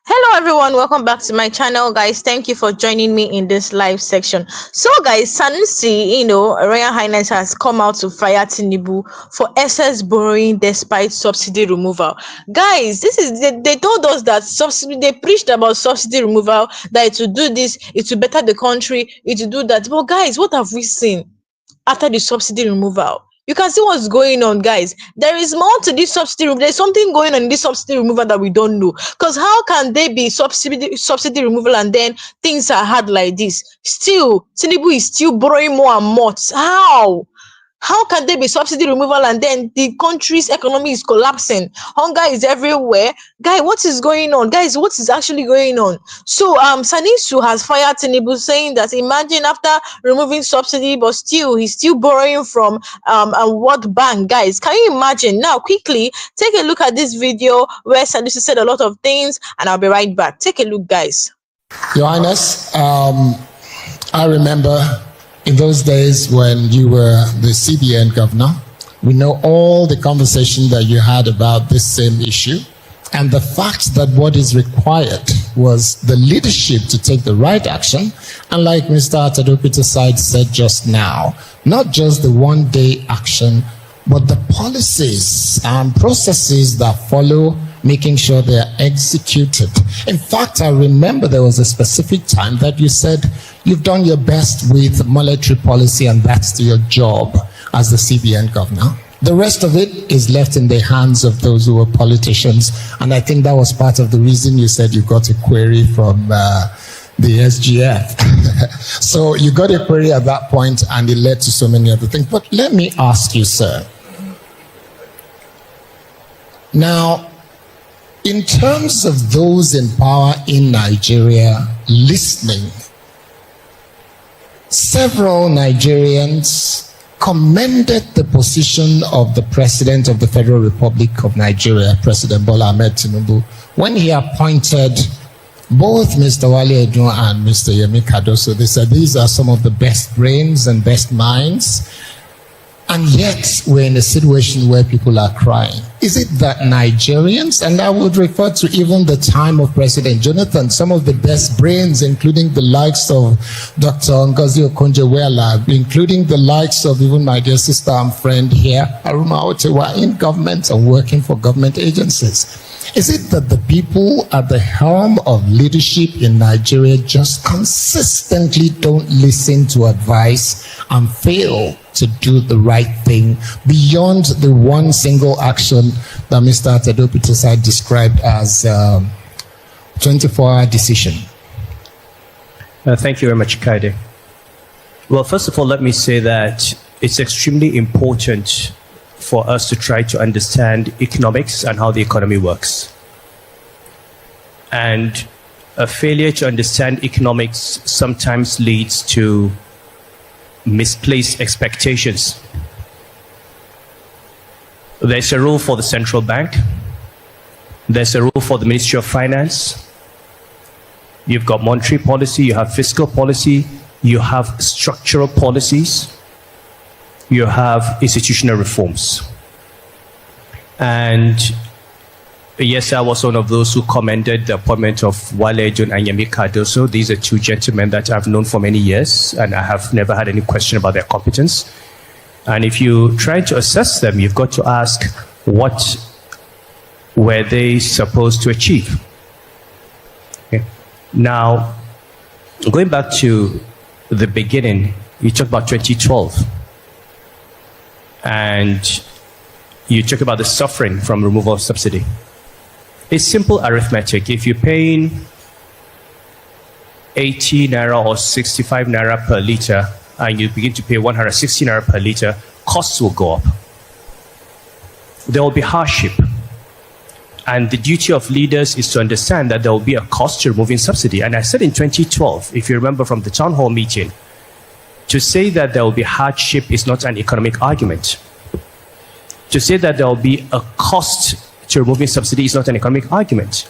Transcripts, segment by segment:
Hello everyone, welcome back to my channel, guys. Thank you for joining me in this live section. So guys, Sanusi, Royal Highness has come out to fire Tinubu for excess borrowing despite subsidy removal. Guys, they told us that subsidy, they preached about subsidy removal, that it will do this, it will better the country, it will do that. But guys, what have we seen after the subsidy removal? You can see what's going on, guys. There is more to this subsidy removal. There's something going on in this subsidy removal that we don't know. Because how can there be subsidy removal and then things are hard like this? Still, Tinubu is still borrowing more and more. How can there be subsidy removal and then the country's economy is collapsing? Hunger is everywhere. Guy, what is going on? Guys, what is actually going on? So Sanisu has fired Tinubu, saying that imagine after removing subsidy, but still he's still borrowing from World Bank. Guys, can you imagine? Now, quickly take a look at this video where Sanisu said a lot of things, and I'll be right back. Take a look, guys. Your Highness, I remember in those days when you were the CBN governor, we know all the conversation that you had about this same issue, and the fact that what is required was the leadership to take the right action, and like Mr. Atadopita said just now, not just the one-day action, but the policies and processes that follow, making sure they are executed. In fact, I remember there was a specific time that you said you've done your best with monetary policy and that's your job as the CBN governor. The rest of it is left in the hands of those who were politicians. And I think that was part of the reason you said you got a query from the SGF. So you got a query at that point and it led to so many other things. But let me ask you, sir. Now, in terms of those in power in Nigeria listening, several Nigerians commended the position of the President of the Federal Republic of Nigeria, President Bola Ahmed Tinubu, when he appointed both Mr. Wale Edun and Mr. Emir Sanusi. They said these are some of the best brains and best minds. And yet, we're in a situation where people are crying. Is it that Nigerians, and I would refer to even the time of President Jonathan, some of the best brains, including the likes of Dr. Ngozi Okonjo-Iweala, including the likes of even my dear sister and friend here, Aruma Ote, were in government and working for government agencies? Is it that the people at the helm of leadership in Nigeria just consistently don't listen to advice and fail to do the right thing beyond the one single action that Mr. Atadopita described as 24-hour decision? Thank you very much, Kaide. Well, first of all, let me say that it's extremely important for us to try to understand economics and how the economy works. And a failure to understand economics sometimes leads to misplaced expectations. There's a role for the central bank. There's a role for the Ministry of Finance. You've got monetary policy, you have fiscal policy, you have structural policies, you have institutional reforms. And yes, I was one of those who commended the appointment of Wale Edun and Emir Sanusi. These are two gentlemen that I've known for many years, and I have never had any question about their competence. And if you try to assess them, you've got to ask, what were they supposed to achieve? Okay. Now, going back to the beginning, you talked about 2012. And you talk about the suffering from removal of subsidy. It's simple arithmetic. If you're paying 80 naira or 65 naira per liter and you begin to pay 160 naira per liter, costs will go up. There will be hardship. And the duty of leaders is to understand that there will be a cost to removing subsidy. And I said in 2012, if you remember from the town hall meeting, to say that there will be hardship is not an economic argument. To say that there will be a cost to removing subsidy is not an economic argument.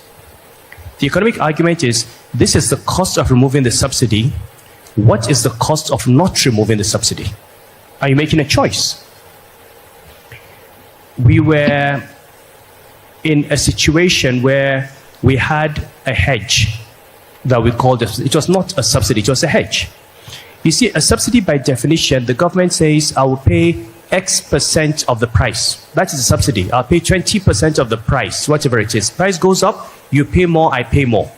The economic argument is, this is the cost of removing the subsidy. What is the cost of not removing the subsidy? Are you making a choice? We were in a situation where we had a hedge that we called it was not a subsidy, it was a hedge. You see, a subsidy by definition, the government says, I will pay X% of the price. That is a subsidy. I'll pay 20% of the price, whatever it is. Price goes up, you pay more, I pay more.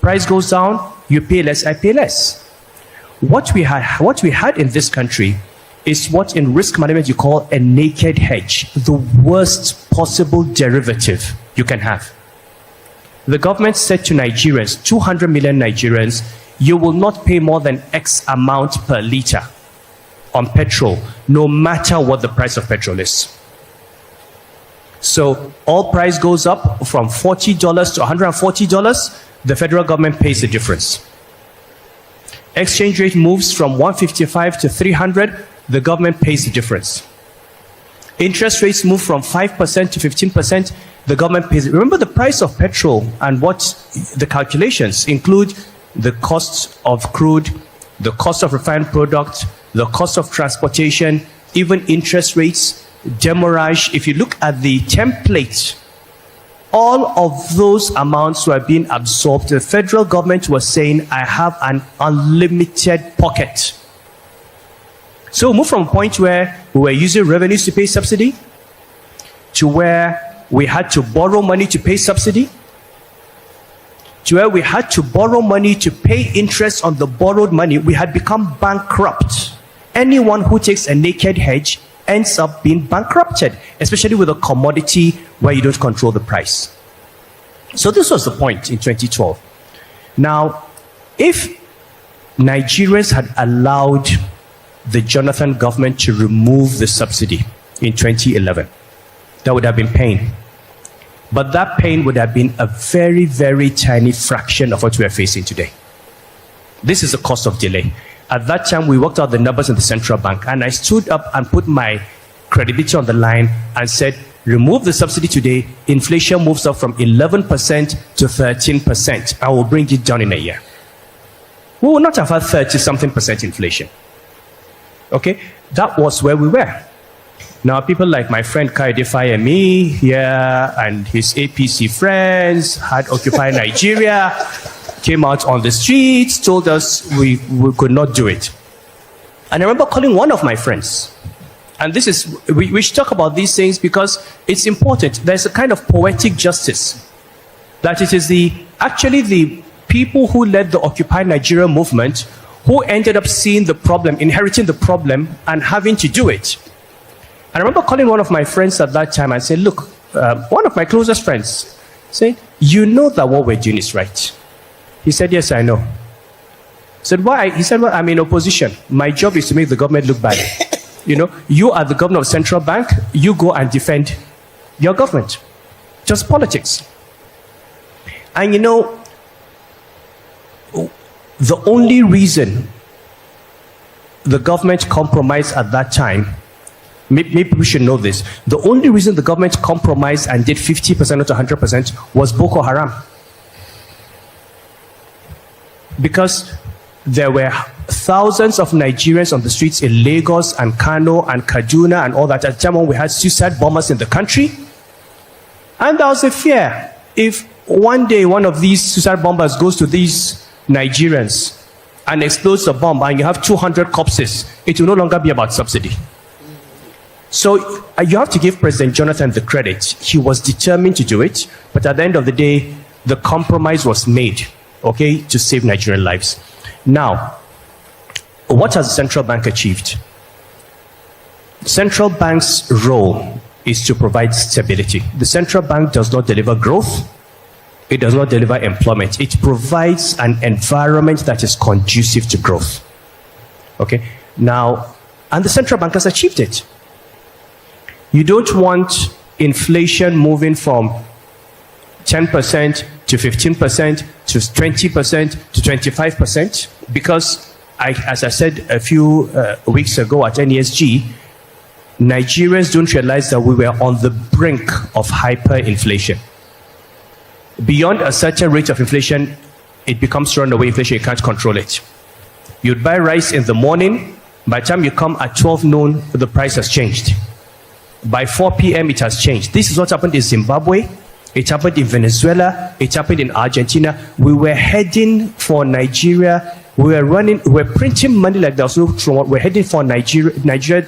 Price goes down, you pay less, I pay less. What we had in this country is what in risk management you call a naked hedge, the worst possible derivative you can have. The government said to Nigerians, 200 million Nigerians, you will not pay more than X amount per liter on petrol, no matter what the price of petrol is. So all price goes up from $40 to $140, the federal government pays the difference. Exchange rate moves from 155 to 300, the government pays the difference. Interest rates move from 5% to 15%, the government pays it. Remember, the price of petrol and what the calculations include the cost of crude, the cost of refined product, the cost of transportation, even interest rates, demurrage. If you look at the template, all of those amounts were being absorbed. The federal government was saying, I have an unlimited pocket. So we moved from a point where we were using revenues to pay subsidy to where we had to borrow money to pay subsidy to where we had to borrow money to pay interest on the borrowed money. We had become bankrupt. Anyone who takes a naked hedge ends up being bankrupted, especially with a commodity where you don't control the price. So this was the point in 2012. Now, if Nigerians had allowed the Jonathan government to remove the subsidy in 2011, that would have been pain. But that pain would have been a very, very tiny fraction of what we are facing today. This is the cost of delay. At that time, we worked out the numbers in the central bank, and I stood up and put my credibility on the line and said, remove the subsidy today, inflation moves up from 11% to 13%. I will bring it down in a year. We will not have had 30-something% inflation. Okay? That was where we were. Now, people like my friend Kaide Fayemi here and his APC friends had Occupy Nigeria, came out on the streets, told us we could not do it. And I remember calling one of my friends. And this is, we should talk about these things because it's important. There's a kind of poetic justice. That it is actually the people who led the Occupy Nigeria movement who ended up seeing the problem, inheriting the problem, and having to do it. And I remember calling one of my friends at that time and said, look, one of my closest friends, said, you know that what we're doing is right. He said, yes, I know. I said, why? He said, well, I'm in opposition. My job is to make the government look bad. You know, you are the governor of central bank, you go and defend your government. Just politics. And you know, the only reason the government compromised at that time, maybe we should know this, the only reason the government compromised and did 50% to 100% was Boko Haram. Because there were thousands of Nigerians on the streets in Lagos and Kano and Kaduna and all that. At the time when we had suicide bombers in the country. And there was a fear. If one day one of these suicide bombers goes to these Nigerians and explodes the bomb and you have 200 corpses, it will no longer be about subsidy. So you have to give President Jonathan the credit. He was determined to do it, but at the end of the day, the compromise was made, okay, to save Nigerian lives. Now, what has the central bank achieved? Central bank's role is to provide stability. The central bank does not deliver growth. It does not deliver employment. It provides an environment that is conducive to growth. Okay? Now, and the central bank has achieved it. You don't want inflation moving from 10% to 15% to 20% to 25% because, as I said a few weeks ago at NESG, Nigerians don't realize that we were on the brink of hyperinflation. Beyond a certain rate of inflation, it becomes runaway inflation. You can't control it. You'd buy rice in the morning. By the time you come at 12 noon, the price has changed. By 4 p.m., it has changed. This is what happened in Zimbabwe. It happened in Venezuela. It happened in Argentina. We were heading for Nigeria. We were printing money like that. So we're heading for Nigeria.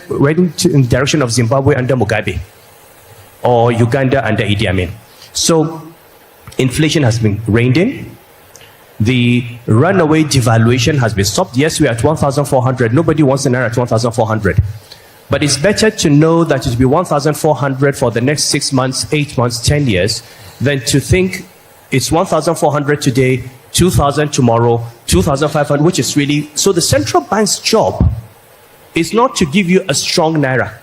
We're heading in the direction of Zimbabwe under Mugabe, or Uganda under Idi Amin. So inflation has been reined in. The runaway devaluation has been stopped. Yes, we're at 1,400. Nobody wants a naira at 1,400. But it's better to know that it will be 1,400 for the next 6 months, 8 months, 10 years, than to think it's 1,400 today, 2,000 tomorrow, 2,500, which is really... So the central bank's job is not to give you a strong naira.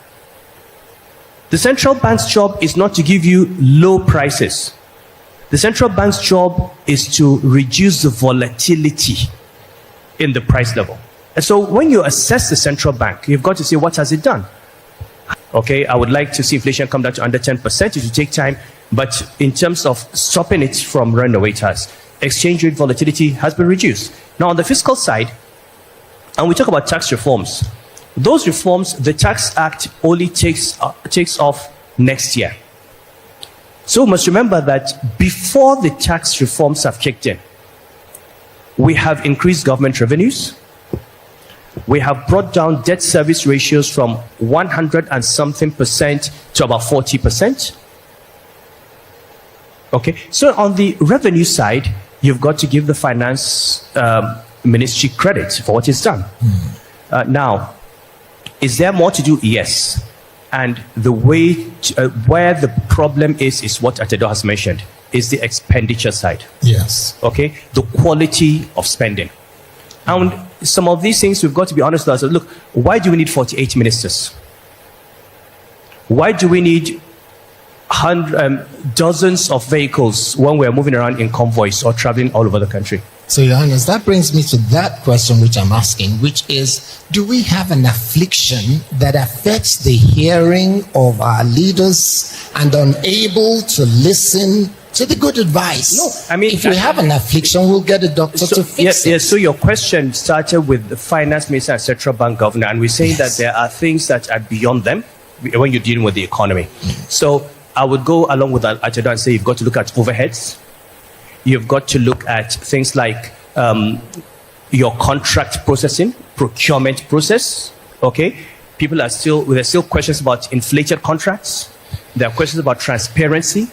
The central bank's job is not to give you low prices. The central bank's job is to reduce the volatility in the price level. And so when you assess the central bank, you've got to say, what has it done? Okay, I would like to see inflation come down to under 10%. It will take time. But in terms of stopping it from running away, it has. Exchange rate volatility has been reduced. Now, on the fiscal side, and we talk about tax reforms, those reforms, the Tax Act only takes off next year. So we must remember that before the tax reforms have kicked in, we have increased government revenues. We have brought down debt service ratios from 100 and something percent to about 40%. Okay, so on the revenue side, you've got to give the finance ministry credit for what it's done. Now, is there more to do? Yes. And the way where the problem is what Atedo has mentioned, is the expenditure side. Yes. Okay, the quality of spending. And some of these things we've got to be honest with ourselves. Look, why do we need 48 ministers? Why do we need dozens of vehicles when we're moving around in convoys or traveling all over the country? So, Your Highness, that brings me to that question which I'm asking, which is, do we have an affliction that affects the hearing of our leaders and unable to listen to the good advice? No, I mean, if we have an affliction, we'll get a doctor to fix it. Yes, so your question started with the finance minister and central bank governor, and we're saying that there are things that are beyond them when you're dealing with the economy. So I would go along with Atedo and say you've got to look at overheads. You've got to look at things like your contract processing, procurement process. Okay, there's still questions about inflated contracts. There are questions about transparency.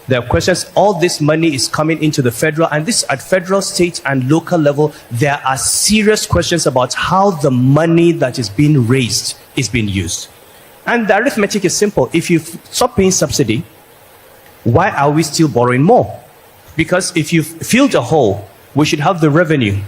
There are questions. All this money is coming into the federal, and this at federal, state, and local level. There are serious questions about how the money that is being raised is being used. And the arithmetic is simple. If you stop paying subsidy, why are we still borrowing more? Because if you filled a hole, we should have the revenue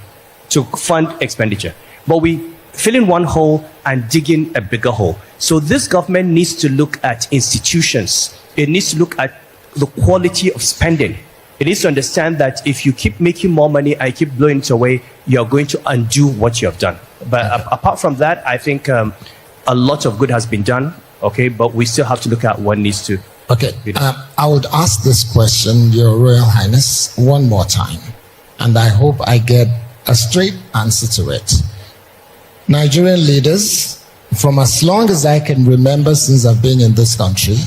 to fund expenditure. But we fill in one hole and dig in a bigger hole. So this government needs to look at institutions. It needs to look at the quality of spending. It needs to understand that if you keep making more money and keep blowing it away, you're going to undo what you have done. But apart from that, I think a lot of good has been done. Okay, but we still have to look at what needs to. Okay, I would ask this question, Your Royal Highness, one more time, and I hope I get a straight answer to it. Nigerian leaders, from as long as I can remember since I've been in this country,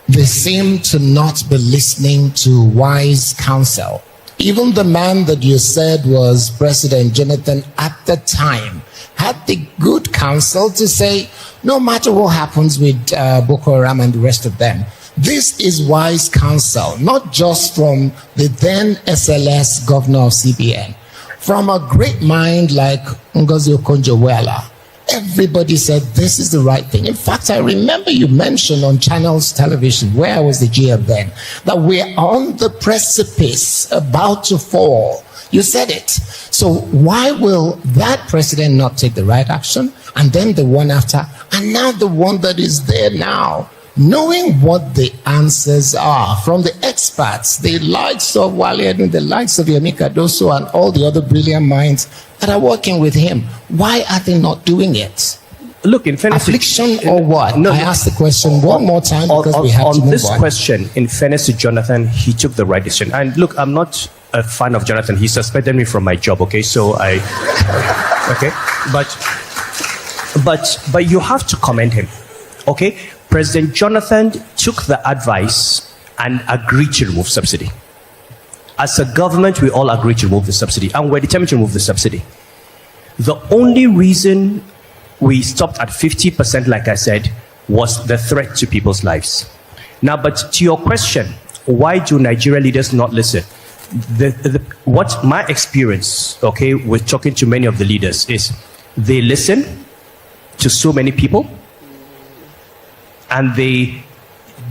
they seem to not be listening to wise counsel. Even the man that you said was President Jonathan at the time had the good counsel to say, no matter what happens with Boko Haram and the rest of them, this is wise counsel, not just from the then SLS governor of CBN, from a great mind like Ngozi Okonjo-Iweala. Everybody said this is the right thing. In fact, I remember you mentioned on Channels Television, where I was the GM then, that we're on the precipice, about to fall. You said it. So why will that president not take the right action, and then the one after, and now the one that is there now, knowing what the answers are from the experts, the likes of Wale and the likes of Yemi Cardoso and all the other brilliant minds that are working with him? Why are they not doing it? Look, in fairness, affliction or what? No, I asked the question one more time because we have to move on. On this question, in fairness to Jonathan, he took the right decision. And look, I'm not a fan of Jonathan. He suspended me from my job. Okay, so okay, but you have to commend him. Okay, President Jonathan took the advice and agreed to remove subsidy. As a government, we all agreed to remove the subsidy, and we're determined to remove the subsidy. The only reason we stopped at 50%, like I said, was the threat to people's lives. Now, but to your question, why do Nigerian leaders not listen? What my experience, okay, with talking to many of the leaders is they listen to so many people and they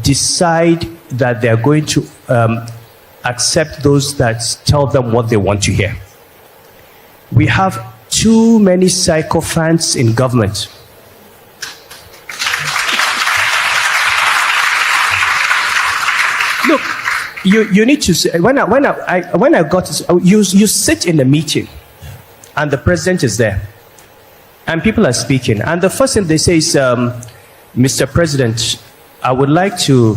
decide that they're going to accept those that tell them what they want to hear. We have too many sycophants in government. Look, you need to say, when I got to, you sit in the meeting and the president is there and people are speaking and the first thing they say is, Mr. President, I would like to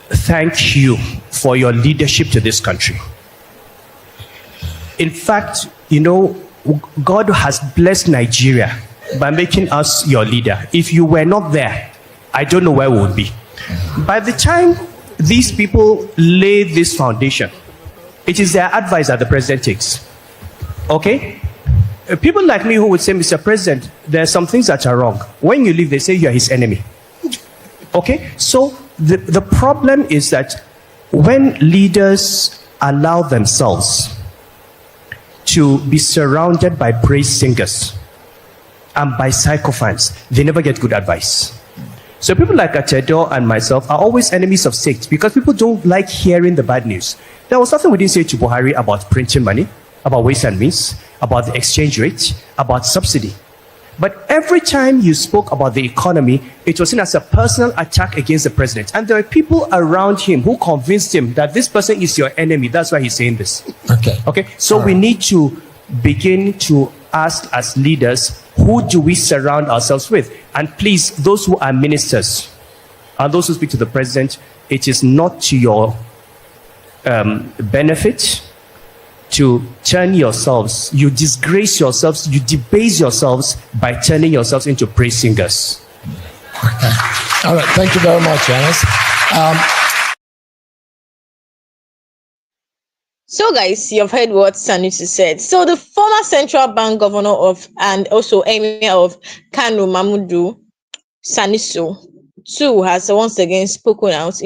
thank you for your leadership to this country. In fact, you know, God has blessed Nigeria by making us your leader. If you were not there, I don't know where we would be. By the time these people lay this foundation, it is their advice that the president takes. Okay? People like me who would say, Mr. President, there are some things that are wrong. When you leave, they say you are his enemy. Okay? So the problem is that when leaders allow themselves to be surrounded by praise singers and by sycophants, they never get good advice. So people like Atedo and myself are always enemies of state because people don't like hearing the bad news. There was nothing we didn't say to Buhari about printing money, about ways and means, about the exchange rate, about subsidy. But every time you spoke about the economy, it was seen as a personal attack against the president. And there are people around him who convinced him that this person is your enemy. That's why he's saying this. Okay. So we need to begin to ask as leaders, who do we surround ourselves with? And please, those who are ministers and those who speak to the president, it is not to your benefit to turn yourselves, you disgrace yourselves, you debase yourselves by turning yourselves into praise singers. Okay. All right. Thank you very much, Ernest. So, guys, you've heard what Sanusi said. So, the former central bank governor of and also emir of Kano, Mamudu Sanusi, too, has once again spoken out,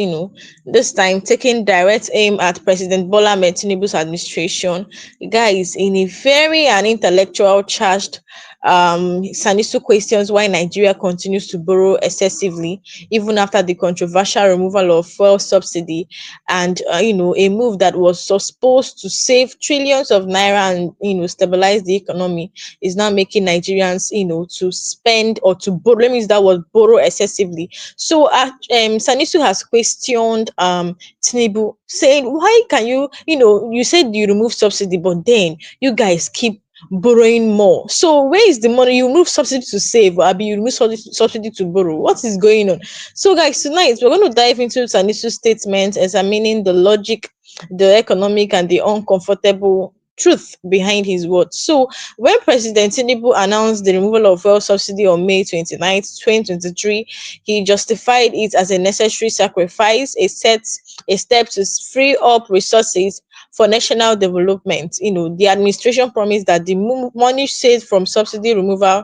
this time taking direct aim at President Bola Ahmed Tinubu's administration. Guys, in a very intellectual charged, Sanusi questions why Nigeria continues to borrow excessively, even after the controversial removal of fuel subsidy, and a move that was supposed to save trillions of naira and stabilize the economy is now making Nigerians to spend or to borrow. Let me use that word, borrow excessively. So Sanusi has questioned Tinubu, saying, why can you said you remove subsidy, but then you guys keep borrowing more. So where is the money? You remove subsidy to save, or you remove subsidy to borrow. What is going on? So guys, tonight we're going to dive into Sanusi's statement, examining the logic, the economic, and the uncomfortable truth behind his words. So when President Tinubu announced the removal of fuel subsidy on May 29th, 2023, he justified it as a necessary sacrifice, a step to free up resources for national development. The administration promised that the money saved from subsidy removal,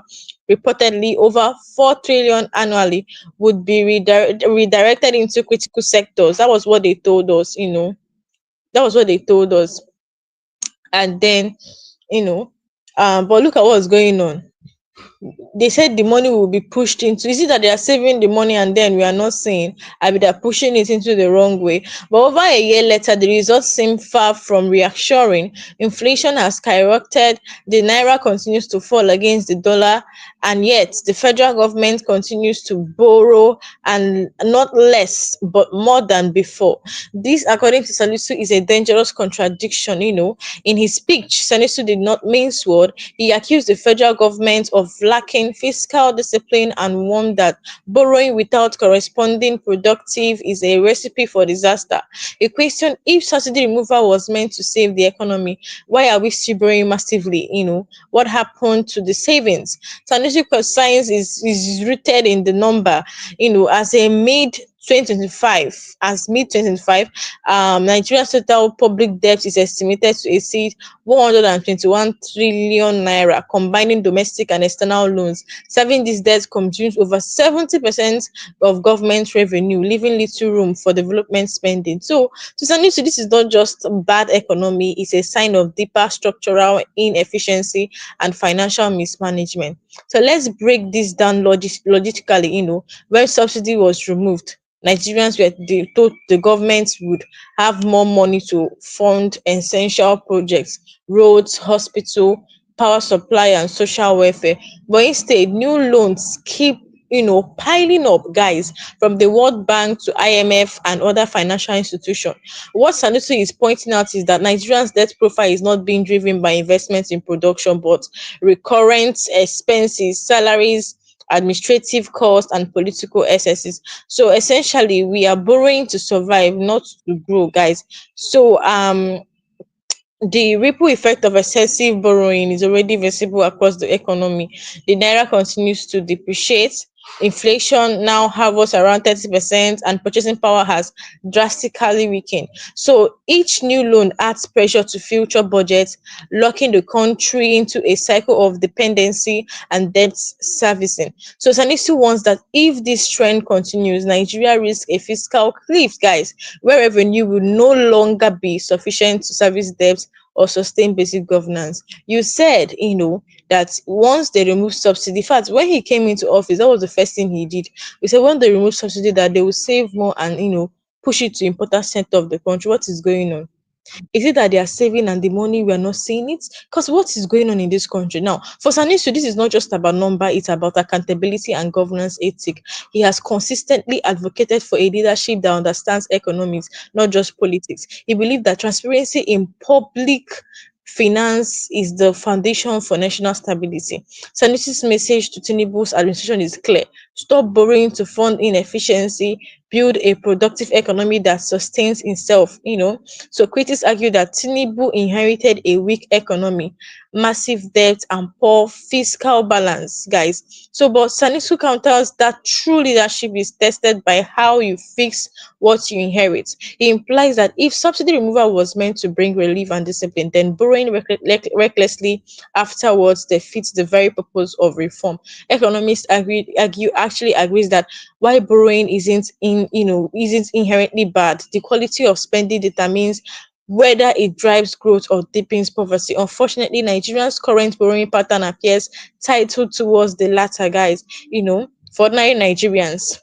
reportedly over 4 trillion annually, would be redirected into critical sectors. That was what they told us, That was what they told us. And then, but look at what's going on. They said the money will be pushed into, is it that they are saving the money and then we are not seeing? I mean, they're pushing it into the wrong way. But over a year later, the results seem far from reassuring. Inflation has skyrocketed, the naira continues to fall against the dollar, and yet the federal government continues to borrow, and not less but more than before. This, according to Sanusi, is a dangerous contradiction. In his speech, Sanusi did not mince word. He accused the federal government of lacking fiscal discipline and warned that borrowing without corresponding productive is a recipe for disaster. He questioned, if subsidy removal was meant to save the economy, why are we still borrowing massively? What happened to the savings? Sanusi science is rooted in the number, as a mid 2025, as mid 2025, Nigeria's total public debt is estimated to exceed 121 trillion naira, combining domestic and external loans. Serving this debt consumes over 70% of government revenue, leaving little room for development spending. So, to Sanusi, this is not just bad economy, it's a sign of deeper structural inefficiency and financial mismanagement. So let's break this down logically. When subsidy was removed, Nigerians were told the government would have more money to fund essential projects, roads, hospital, power supply, and social welfare. But instead, new loans keep piling up, guys, from the World Bank to IMF and other financial institutions. What Sanusi is pointing out is that Nigerians' debt profile is not being driven by investments in production, but recurrent expenses, salaries, administrative costs, and political excesses. So essentially, we are borrowing to survive, not to grow, guys. So the ripple effect of excessive borrowing is already visible across the economy. The naira continues to depreciate. Inflation now hovers around 30%, and purchasing power has drastically weakened. So each new loan adds pressure to future budgets, locking the country into a cycle of dependency and debt servicing. So Sanisu warns that if this trend continues, Nigeria risks a fiscal cliff, guys, where revenue will no longer be sufficient to service debt or sustain basic governance. You said, that once they remove subsidy, in fact, when he came into office, that was the first thing he did. He said when they remove subsidy, that they will save more and push it to important center of the country. What is going on? Is it that they are saving and the money we are not seeing it? Because what is going on in this country now? For Sanisu, this is not just about number, it's about accountability and governance ethic. He has consistently advocated for a leadership that understands economics, not just politics. He believed that transparency in public finance is the foundation for national stability. Sanusi's message to Tinubu's administration is clear: stop borrowing to fund inefficiency, build a productive economy that sustains itself. So critics argue that Tinubu inherited a weak economy, massive debt, and poor fiscal balance, guys. So, but Sanisu counters that true leadership is tested by how you fix what you inherit. He implies that if subsidy removal was meant to bring relief and discipline, then borrowing recklessly afterwards defeats the very purpose of reform. Economists actually agrees that why borrowing isn't inherently bad. The quality of spending determines whether it drives growth or deepens poverty. Unfortunately, Nigerians' current borrowing pattern appears titled towards the latter, guys. For ordinary Nigerians,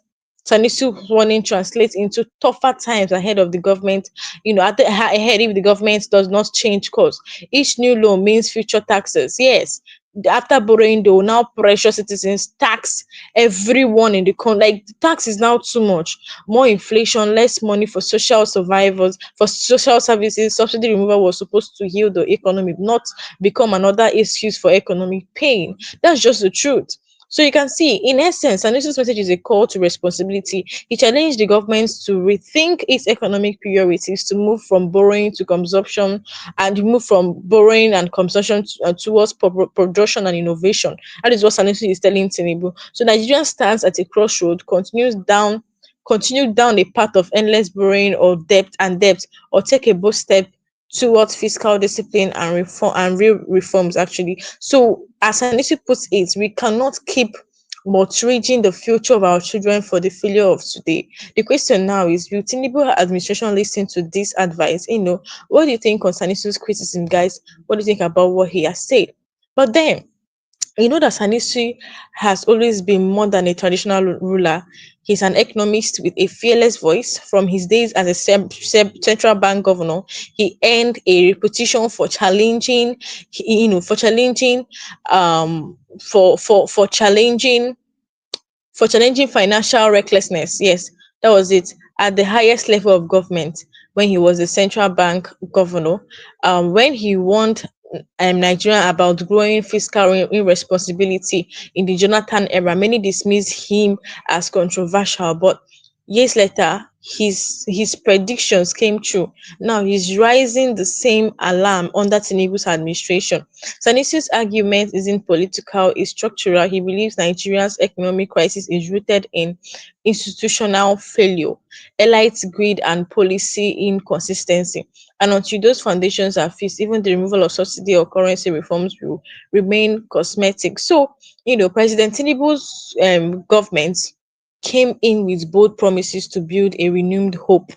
Sanusi warning translates into tougher times ahead of the government, ahead if the government does not change course. Each new loan means future taxes. Yes, after borrowing, they will now pressure citizens, tax everyone in the country. Like, the tax is now too much. More inflation, less money for social survivors, for social services. Subsidy removal was supposed to heal the economy, not become another excuse for economic pain. That's just the truth. So you can see, in essence, Sanusi's message is a call to responsibility. He challenged the government to rethink its economic priorities, to move from borrowing to consumption, and move from borrowing and consumption towards production and innovation. That is what Sanusi is telling Tinubu. So Nigeria stands at a crossroad, continue down a path of endless borrowing or debt, or take a bold step towards fiscal discipline and reform and real reforms, actually. So as Anisi puts it, we cannot keep mortgaging the future of our children for the failure of today. The question now is, will Tinubu administration listen to this advice? What do you think on Sanisu's criticism, guys? What do you think about what he has said? But then, that Sanusi has always been more than a traditional ruler. He's an economist with a fearless voice. From his days as a central bank governor, he earned a reputation for challenging, for challenging financial recklessness. Yes, that was it. At the highest level of government, when he was the central bank governor, when he warned Nigeria about growing fiscal irresponsibility in the Jonathan era, many dismissed him as controversial. But Years later, his predictions came true. Now he's rising the same alarm under Tinubu's administration. Sanusi's argument isn't political, it's structural. He believes Nigeria's economic crisis is rooted in institutional failure, elite greed, and policy inconsistency. And until those foundations are fixed, even the removal of subsidy or currency reforms will remain cosmetic. So, President Tinubu's government came in with bold promises to build a renewed hope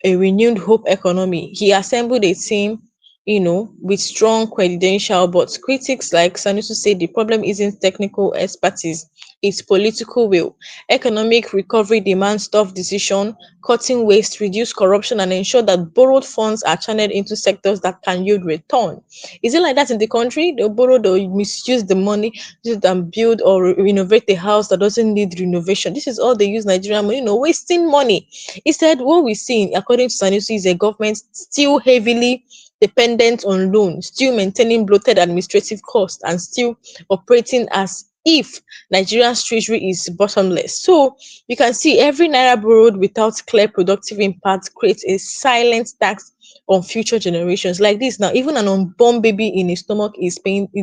economy. He assembled a team, with strong credential, but critics like Sanusi say the problem isn't technical expertise, it's political will. Economic recovery demands tough decision, cutting waste, reduce corruption, and ensure that borrowed funds are channeled into sectors that can yield return. Is it like that in the country? They'll borrow, they'll misuse the money, use it and build or renovate a house that doesn't need renovation. This is all they use Nigerian money, wasting money. Instead, what we see, according to Sanusi, is a government still heavily dependent on loans, still maintaining bloated administrative costs, and still operating as if Nigeria's treasury is bottomless. So you can see every naira borrowed without clear productive impact creates a silent tax on future generations. Like this now, even an unborn baby in his stomach is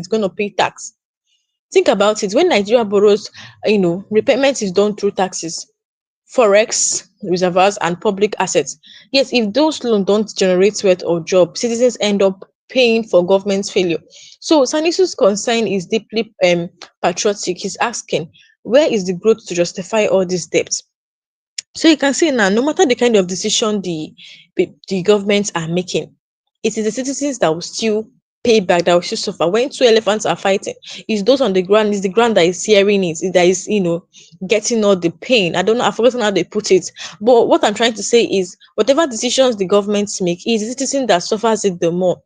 gonna pay tax. Think about it. When Nigeria borrows, repayment is done through taxes, forex reservoirs, and public assets. Yet, if those loans don't generate wealth or jobs, citizens end up paying for government's failure. So, Sanisu's concern is deeply patriotic. He's asking, where is the growth to justify all these debts? So you can see now, no matter the kind of decision the governments are making, it is the citizens that will still pay back, that will still suffer. When two elephants are fighting, it's those on the ground, it's the ground that is hearing it, that is, getting all the pain. I don't know, I've forgotten how they put it. But what I'm trying to say is whatever decisions the governments make, is the citizen that suffers it the more.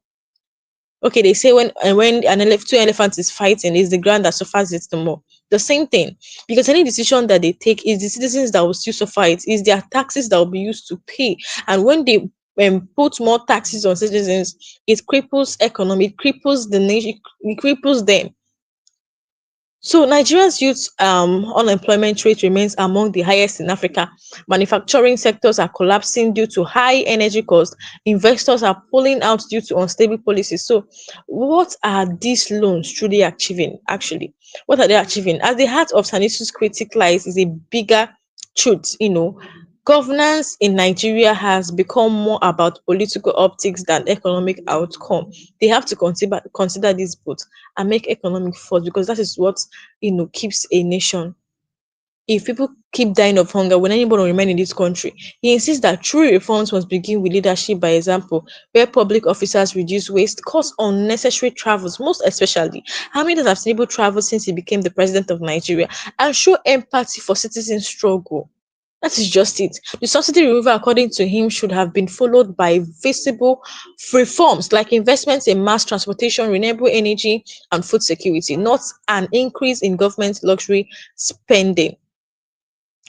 Okay, they say when two elephants is fighting, is the ground that suffers it the more. The same thing, because any decision that they take is the citizens that will still suffer it. Is their taxes that will be used to pay, and when they put more taxes on citizens, it cripples economy, it cripples the nation, it cripples them. So Nigeria's youth unemployment rate remains among the highest in Africa. Manufacturing sectors are collapsing due to high energy costs. Investors are pulling out due to unstable policies. So, what are these loans truly achieving? Actually, what are they achieving? At the heart of Sanisu's critic lies is a bigger truth. Governance in Nigeria has become more about political optics than economic outcome. They have to consider this both and make economic first, because that is what keeps a nation. If people keep dying of hunger, will anybody remain in this country? He insists that true reforms must begin with leadership by example, where public officers reduce waste, cause unnecessary travels, most especially. How many times have Tinubu traveled since he became the president of Nigeria? And show empathy for citizens' struggle. That is just it. The subsidy removal, according to him, should have been followed by visible reforms like investments in mass transportation, renewable energy, and food security, not an increase in government luxury spending.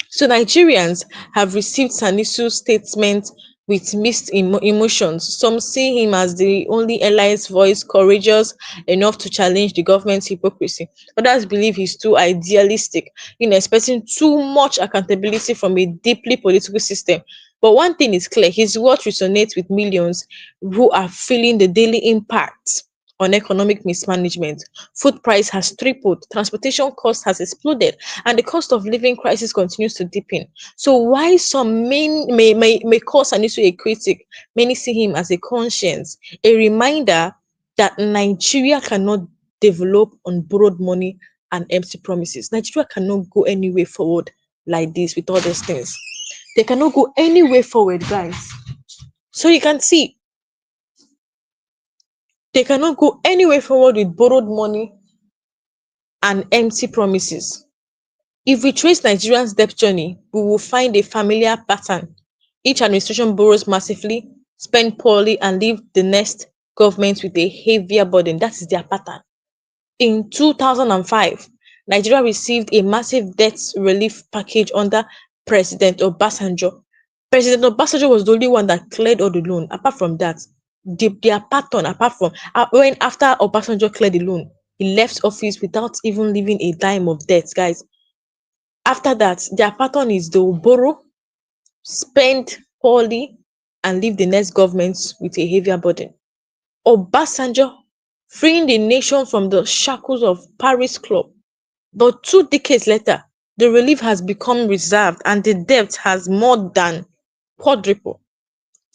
So Nigerians have received Sanisu's statement with mixed emotions. Some see him as the only alliance voice courageous enough to challenge the government's hypocrisy. Others believe he's too idealistic, expecting too much accountability from a deeply political system. But one thing is clear, his words resonate with millions who are feeling the daily impact on economic mismanagement. Food price has tripled, transportation cost has exploded, and the cost of living crisis continues to deepen. So why some may call Sanisu a critic, many see him as a conscience, a reminder that Nigeria cannot develop on borrowed money and empty promises. Nigeria cannot go anywhere forward like this with all these things. They cannot go anywhere forward, guys. So you can see they cannot go anywhere forward with borrowed money and empty promises. If we trace Nigerians' debt journey, we will find a familiar pattern. Each administration borrows massively, spend poorly, and leave the next government with a heavier burden. That is their pattern. In 2005, Nigeria received a massive debt relief package under President Obasanjo. President Obasanjo was the only one that cleared all the loan. Apart from that, their pattern, apart from when after Obasanjo cleared the loan, he left office without even leaving a dime of debt, guys. After that, their pattern is they will borrow, spend poorly, and leave the next government with a heavier burden. Obasanjo freeing the nation from the shackles of Paris Club. But 2 decades later, the relief has become reserved and the debt has more than quadrupled.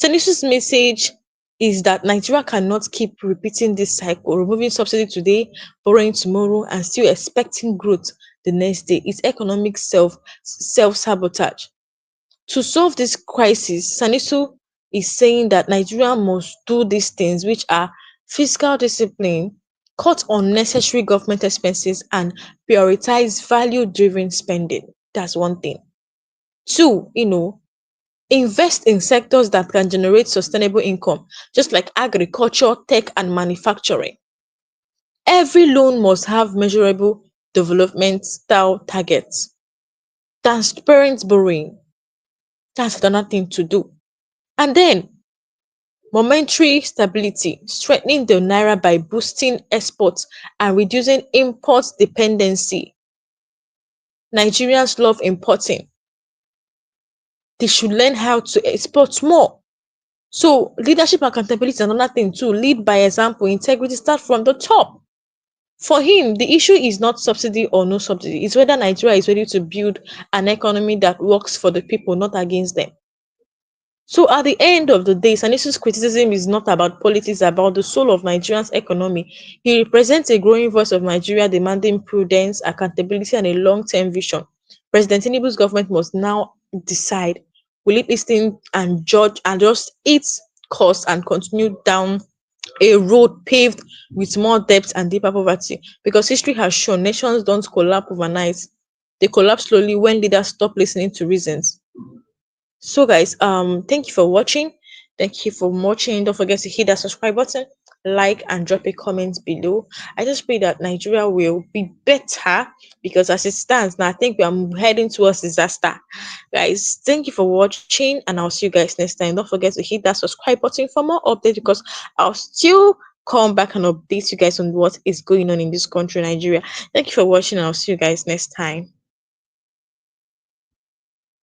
Sanusi's message is that Nigeria cannot keep repeating this cycle, removing subsidy today, borrowing tomorrow, and still expecting growth the next day. It's economic self-sabotage. To solve this crisis, Sanusi is saying that Nigeria must do these things, which are fiscal discipline, cut unnecessary government expenses, and prioritize value-driven spending. That's one thing. Two, invest in sectors that can generate sustainable income, just like agriculture, tech, and manufacturing. Every loan must have measurable development style targets. Transparent borrowing, that's another thing to do. And then monetary stability, strengthening the naira by boosting exports and reducing import dependency. Nigerians love importing. They should learn how to export more. So leadership accountability is another thing too. Lead by example, integrity start from the top. For him, the issue is not subsidy or no subsidy. It's whether Nigeria is ready to build an economy that works for the people, not against them. So at the end of the day, Sanusi's criticism is not about politics, it's about the soul of Nigeria's economy. He represents a growing voice of Nigeria demanding prudence, accountability, and a long-term vision. President Tinubu's government must now decide, will it listen and judge and just its course and continue down a road paved with more depth and deeper poverty? Because history has shown nations don't collapse overnight. They collapse slowly when leaders stop listening to reasons. So guys, thank you for watching. Thank you for watching. Don't forget to hit that subscribe button, like, and drop a comment below. I just pray that Nigeria will be better, because as it stands now, I think we are heading towards disaster. Guys, thank you for watching, and I'll see you guys next time. Don't forget to hit that subscribe button for more updates, because I'll still come back and update you guys on what is going on in this country, Nigeria. Thank you for watching, and I'll see you guys next time.